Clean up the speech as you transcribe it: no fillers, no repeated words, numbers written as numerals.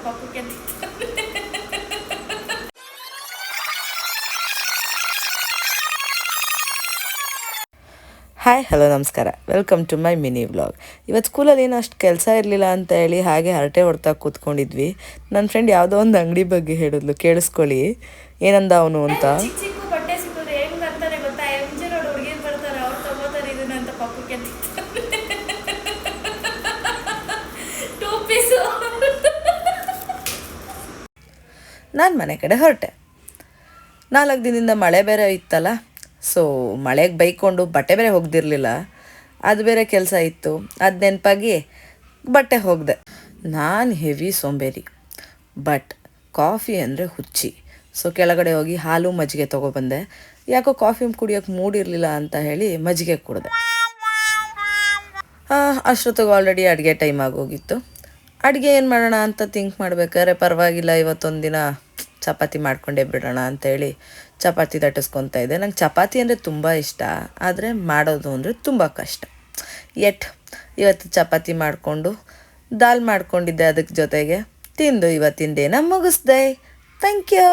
ಪಪ್ಪಕ್ಕೆ hi hello ನಮಸ್ಕಾರ, welcome to my mini vlog. ಇವತ್ತು ಸ್ಕೂಲಲ್ಲಿ ಏನೋ ಅಷ್ಟು ಕೆಲಸ ಇರಲಿಲ್ಲ ಅಂತ ಹೇಳಿ ಹಾಗೆ ಹರಟೆ ಹೊಡ್ತಾ ಕೂತ್ಕೊಂಡಿದ್ವಿ. ನನ್ನ ಫ್ರೆಂಡ್ ಯಾವುದೋ ಒಂದು ಅಂಗಡಿ ಬಗ್ಗೆ ಹೇಳಿದ್ಲು, ಕೇಳಿಸ್ಕೊಳ್ಳಿ ಏನಂದ ಅವನು ಅಂತ. ಚಿಕ್ಕ ಚಿಕ್ಕ ಬಟ್ಟೆ ಸಿಕ್ಕಿದ್ರೆ ಹೆಂಗ್ ಅಂತಾನೆ ಗೊತ್ತಾ, MG ರೋಡ್ ಹುಡುಗಿರು ಬರ್ತಾರೆ, ಅವ್ರು ತಗೋತಾರೆ ಇದನ್ನ ಅಂತ ಪಪ್ಪಕ್ಕೆ 2 ಪೀಸು. ನಾನು ಮನೆ ಕಡೆ ಹೊರಟೆ. 4 ದಿನದಿಂದ ಮಳೆ ಬೇರೆ ಇತ್ತಲ್ಲ, ಸೊ ಮಳೆಗೆ ಬೈಕೊಂಡು ಬಟ್ಟೆ ಬೇರೆ ಹೋಗ್ದಿರಲಿಲ್ಲ, ಅದು ಬೇರೆ ಕೆಲಸ ಇತ್ತು. ಅದು ನೆನಪಾಗಿ ಬಟ್ಟೆ ಹೋಗಿದೆ. ನಾನು ಹೆವಿ ಸೋಂಬೇರಿ, ಬಟ್ ಕಾಫಿ ಅಂದರೆ ಹುಚ್ಚಿ. ಸೊ ಕೆಳಗಡೆ ಹೋಗಿ ಹಾಲು ಮಜ್ಜಿಗೆ ತೊಗೊಬಂದೆ. ಯಾಕೋ ಕಾಫಿ ಕುಡಿಯೋಕ್ಕೆ ಮೂಡಿರಲಿಲ್ಲ ಅಂತ ಹೇಳಿ ಮಜ್ಜಿಗೆ ಕುಡಿದೆ. ಅಷ್ಟೊತ್ತಿಗೆ ಆಲ್ರೆಡಿ ಅಡುಗೆ ಟೈಮ್ ಆಗೋಗಿತ್ತು. ಅಡುಗೆ ಏನು ಮಾಡೋಣ ಅಂತ ಥಿಂಕ್ ಮಾಡ್ಬೇಕಾದ್ರೆ ಪರವಾಗಿಲ್ಲ ಇವತ್ತೊಂದು ದಿನ ಚಪಾತಿ ಮಾಡ್ಕೊಂಡೇ ಬಿಡೋಣ ಅಂತೇಳಿ ಚಪಾತಿ ತಟ್ಟಿಸ್ಕೊತಾ ಇದ್ದೆ. ನಂಗೆ ಚಪಾತಿ ಅಂದರೆ ತುಂಬ ಇಷ್ಟ, ಆದರೆ ಮಾಡೋದು ಅಂದರೆ ತುಂಬ ಕಷ್ಟ. ಇವತ್ತು ಚಪಾತಿ ಮಾಡಿಕೊಂಡು ದಾಲ್ ಮಾಡ್ಕೊಂಡಿದ್ದೆ, ಅದಕ್ಕೆ ಜೊತೆಗೆ ತಿಂದು ಇವತ್ತಿನ ಡೇನ ಮುಗಿಸ್ದೆ. Thank you.